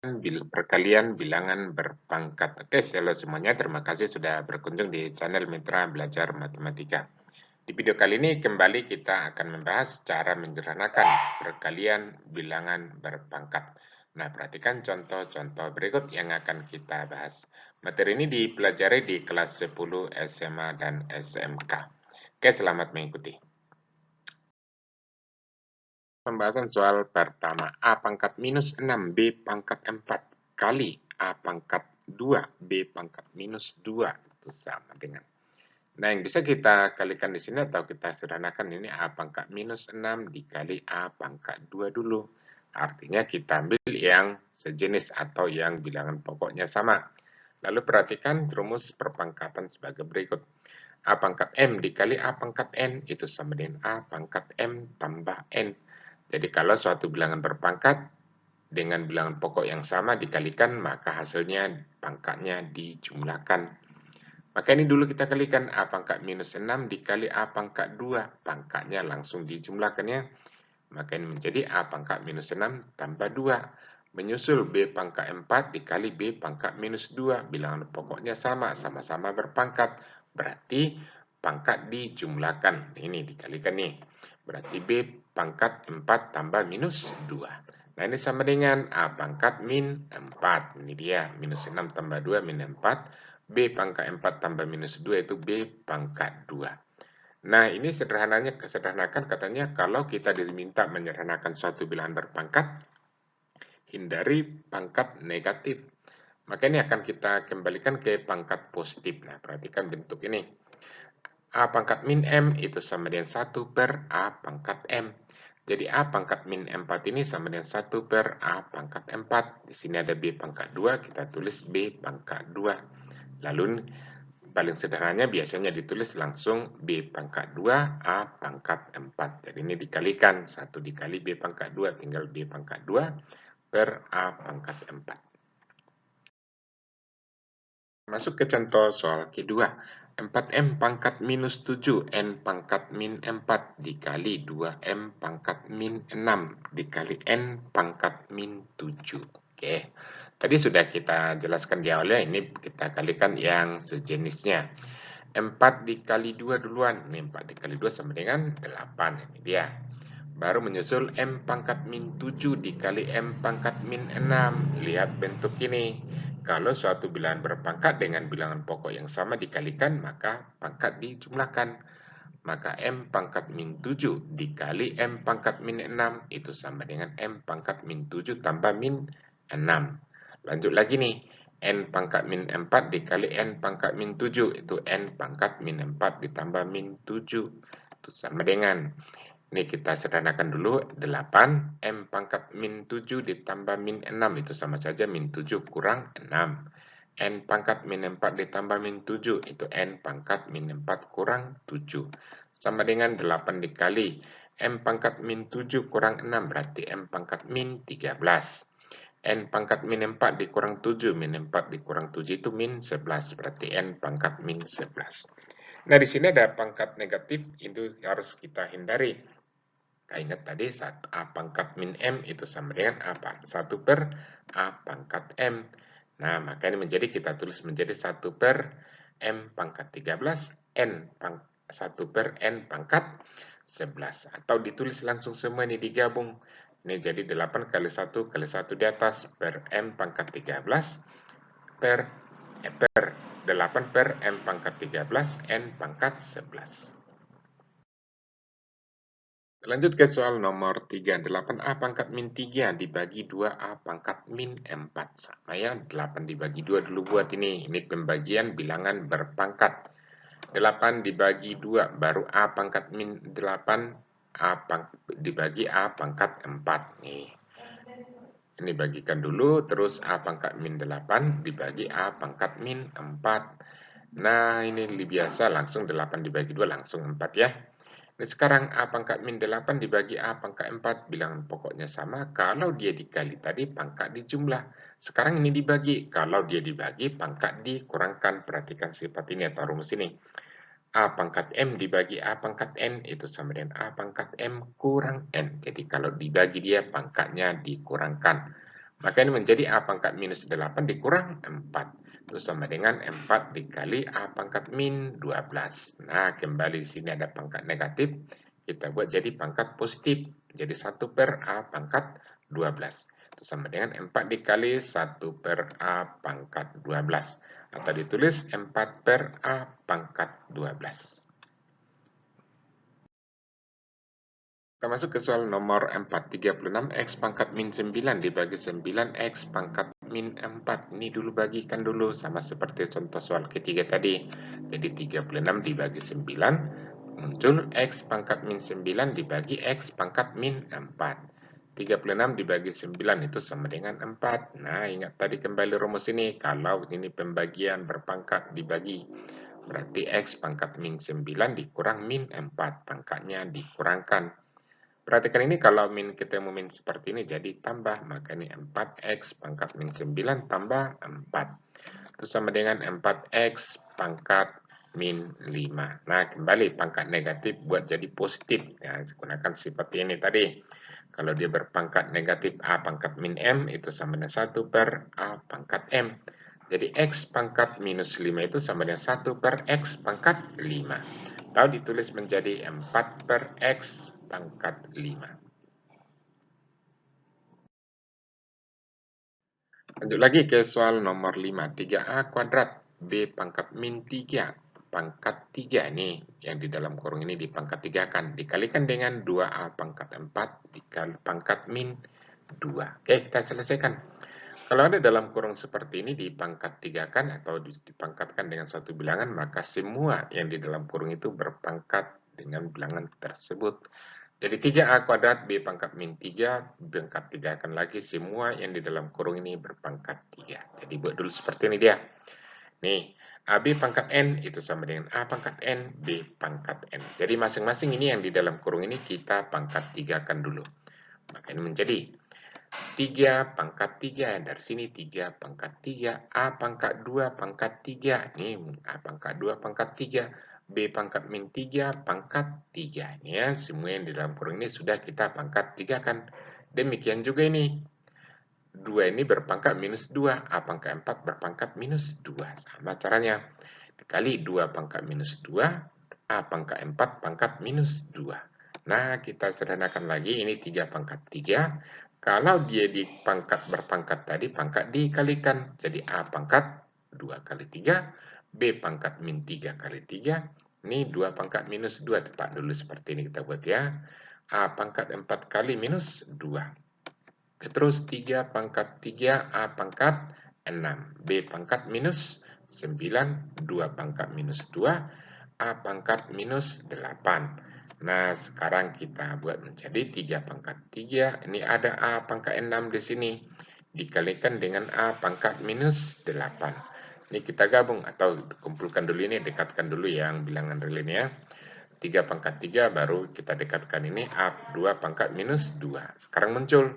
Perkalian bilangan berpangkat. Oke, halo semuanya. Terima kasih sudah berkunjung di channel Mitra Belajar Matematika. Di video kali ini kembali kita akan membahas cara menyederhanakan perkalian bilangan berpangkat. Nah, perhatikan contoh-contoh berikut yang akan kita bahas. Materi ini dipelajari di kelas 10 SMA dan SMK. Oke, selamat mengikuti. Pembahasan soal pertama, A pangkat minus 6, B pangkat 4 kali A pangkat 2, B pangkat minus 2. Itu sama dengan. Nah, yang bisa kita kalikan di sini atau kita sederhanakan ini A pangkat minus 6 dikali A pangkat 2 dulu. Artinya kita ambil yang sejenis atau yang bilangan pokoknya sama. Lalu perhatikan rumus perpangkatan sebagai berikut. A pangkat M dikali A pangkat N itu sama dengan A pangkat M tambah N. Jadi kalau suatu bilangan berpangkat dengan bilangan pokok yang sama dikalikan, maka hasilnya pangkatnya dijumlahkan. Maka ini dulu kita kalikan A pangkat minus 6 dikali A pangkat 2. Pangkatnya langsung dijumlahkan ya. Maka ini menjadi A pangkat minus 6 tambah 2. Menyusul B pangkat 4 dikali B pangkat minus 2. Bilangan pokoknya sama, sama-sama berpangkat. Berarti pangkat dijumlahkan. Ini dikalikan nih. Berarti B pangkat 4 tambah minus 2. Nah, ini sama dengan A pangkat min 4. Ini dia, minus 6 tambah 2, min 4. B pangkat 4 tambah minus 2 itu B pangkat 2. Nah, ini sederhanakan katanya kalau kita diminta menyederhanakan suatu bilangan berpangkat, hindari pangkat negatif. Maka ini akan kita kembalikan ke pangkat positif. Nah, perhatikan bentuk ini. A pangkat min M itu sama dengan 1 per A pangkat M. Jadi A pangkat min 4 ini sama dengan 1 per A pangkat 4. Di sini ada B pangkat 2, kita tulis B pangkat 2. Lalu paling sederhananya biasanya ditulis langsung B pangkat 2 A pangkat 4. Jadi ini dikalikan. 1 dikali B pangkat 2 tinggal B pangkat 2 per A pangkat 4. Masuk ke contoh soal kedua. 4M pangkat minus 7, N pangkat min 4 dikali 2M pangkat min 6 dikali N pangkat min 7. Oke, tadi sudah kita jelaskan di awalnya, ini kita kalikan yang sejenisnya. 4 dikali 2 duluan, ini 4 dikali 2 sama dengan 8, ini dia. Baru menyusul M pangkat min 7 dikali M pangkat min 6. Lihat bentuk ini. Kalau suatu bilangan berpangkat dengan bilangan pokok yang sama dikalikan, maka pangkat dijumlahkan. Maka M pangkat min 7 dikali M pangkat min 6 itu sama dengan M pangkat min 7 tambah min 6. Lanjut lagi nih. N pangkat min 4 dikali N pangkat min 7 itu N pangkat min 4 ditambah min 7. Itu sama dengan, ini kita sederhanakan dulu, 8 M pangkat min 7 ditambah min 6 itu sama saja min 7 kurang 6. N pangkat min 4 ditambah min 7 itu N pangkat min 4 kurang 7. Sama dengan 8 dikali M pangkat min 7 kurang 6 berarti M pangkat min 13. N pangkat min 4 dikurang 7, min 4 dikurang 7 itu min 11 berarti N pangkat min 11. Nah, di sini ada pangkat negatif, itu harus kita hindari. Ingat tadi A pangkat min M itu sama dengan apa? 1 per A pangkat M. Nah, maka ini menjadi kita tulis menjadi 1 per M pangkat 13, 1 per N pangkat 11. Atau ditulis langsung semua ini digabung. Ini jadi 8 kali 1 kali 1 di atas per M pangkat 13 per 8 per M pangkat 13 N pangkat 11. Lanjut ke soal nomor 3. 8A pangkat min 3 dibagi 2A pangkat min 4. Sama ya, 8 dibagi 2 dulu buat ini. Ini pembagian bilangan berpangkat. 8 dibagi 2, baru A pangkat min 8, dibagi A pangkat 4. Nih. Ini bagikan dulu, terus A pangkat min 8 dibagi A pangkat min 4. Nah, ini biasa, langsung 8 dibagi 2, langsung 4 ya. Nah, sekarang A pangkat min 8 dibagi A pangkat 4, bilangan pokoknya sama. Kalau dia dikali tadi, pangkat dijumlah. Sekarang ini dibagi. Kalau dia dibagi, pangkat dikurangkan. Perhatikan sifat ini atau rumus ini. A pangkat M dibagi A pangkat N, itu sama dengan A pangkat M kurang N. Jadi kalau dibagi dia, pangkatnya dikurangkan. Maka ini menjadi A pangkat minus 8 dikurang 4. Itu sama dengan 4 dikali A pangkat min 12. Nah, kembali di sini ada pangkat negatif. Kita buat jadi pangkat positif. Jadi 1 per A pangkat 12. Itu sama dengan 4 dikali 1 per A pangkat 12. Atau ditulis 4 per A pangkat 12. Kita masuk ke soal nomor 4. 36 X pangkat min 9 dibagi 9 X pangkat min 4. Ini dulu bagikan dulu sama seperti contoh soal ketiga tadi. Jadi 36 dibagi 9 muncul X pangkat min 9 dibagi X pangkat min 4. 36 dibagi 9 itu sama dengan 4. Nah, ingat tadi kembali rumus ini. Kalau ini pembagian berpangkat dibagi, berarti X pangkat min 9 dikurang min 4. Pangkatnya dikurangkan. Perhatikan ini kalau min ketemu min seperti ini jadi tambah. Maka ini 4X pangkat min 9 tambah 4. Itu sama dengan 4X pangkat min 5. Nah, kembali pangkat negatif buat jadi positif. Ya, gunakan seperti ini tadi. Kalau dia berpangkat negatif A pangkat min M, itu sama dengan 1 per A pangkat M. Jadi X pangkat minus 5 itu sama dengan 1 per X pangkat 5. Atau ditulis menjadi 4 per X pangkat 5. Lanjut lagi ke soal nomor 5. 3A kuadrat B pangkat min 3 pangkat 3 ini yang di dalam kurung ini di pangkat 3 kan dikalikan dengan 2A pangkat 4 dikali pangkat min 2. Oke, kita selesaikan. Kalau ada dalam kurung seperti ini dipangkat 3 kan atau dipangkatkan dengan suatu bilangan, maka semua yang di dalam kurung itu berpangkat dengan bilangan tersebut. Jadi 3A kuadrat B pangkat min 3, pangkat 3 akan lagi semua yang di dalam kurung ini berpangkat 3. Jadi buat dulu seperti ini dia. Nih, AB pangkat N itu sama dengan A pangkat N, B pangkat N. Jadi masing-masing ini yang di dalam kurung ini kita pangkat 3 kan dulu. Maka ini menjadi 3 pangkat 3. Dari sini 3 pangkat 3. A pangkat 2 pangkat 3. Ini A pangkat 2 pangkat 3. B pangkat min 3 pangkat 3. Ini ya, semua yang di dalam kurung ini sudah kita pangkat 3 kan. Demikian juga ini. 2 ini berpangkat minus 2. A pangkat 4 berpangkat minus 2. Sama caranya. Dikali 2 pangkat minus 2. A pangkat 4 pangkat minus 2. Nah, kita sederhanakan lagi. Ini 3 pangkat 3. Kalau dia di pangkat berpangkat tadi, pangkat dikalikan. Jadi A pangkat 2 kali 3. B pangkat min 3 kali 3. Ini 2 pangkat minus 2. Tetap dulu seperti ini kita buat ya. A pangkat 4 kali minus 2. Terus 3 pangkat 3, A pangkat 6. B pangkat minus 9, 2 pangkat minus 2, A pangkat minus 8. Nah, sekarang kita buat menjadi 3 pangkat 3. Ini ada A pangkat 6 di sini. Dikalikan dengan A pangkat minus 8. Ini kita gabung atau kumpulkan dulu ini, dekatkan dulu yang bilangan real ini ya. 3 pangkat 3 baru kita dekatkan ini A 2 pangkat minus 2. Sekarang muncul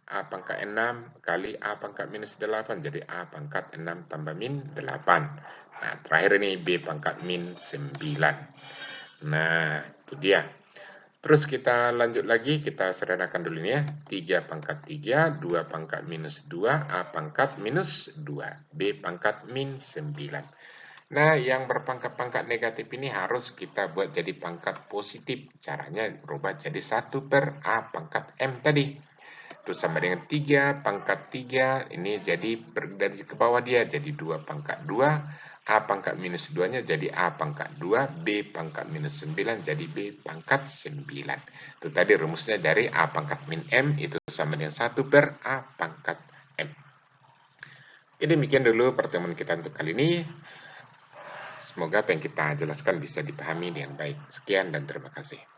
A pangkat 6 kali A pangkat minus 8. Jadi A pangkat 6 tambah min 8. Nah, terakhir ini B pangkat min 9. Nah, itu dia. Terus kita lanjut lagi, kita sederhanakan dulu ini ya. 3 pangkat 3, 2 pangkat minus 2, A pangkat minus 2. B pangkat min 9. Nah, yang berpangkat-pangkat negatif ini harus kita buat jadi pangkat positif. Caranya berubah jadi 1 per A pangkat M tadi. Itu sama dengan 3 pangkat 3. Ini jadi dari ke bawah dia jadi 2 pangkat 2. A pangkat minus 2-nya jadi A pangkat 2. B pangkat minus 9 jadi B pangkat 9. Itu tadi rumusnya dari A pangkat min M itu sama dengan 1 per A pangkat M. Jadi demikian dulu pertemuan kita untuk kali ini. Semoga apa yang kita jelaskan bisa dipahami dengan baik. Sekian dan terima kasih.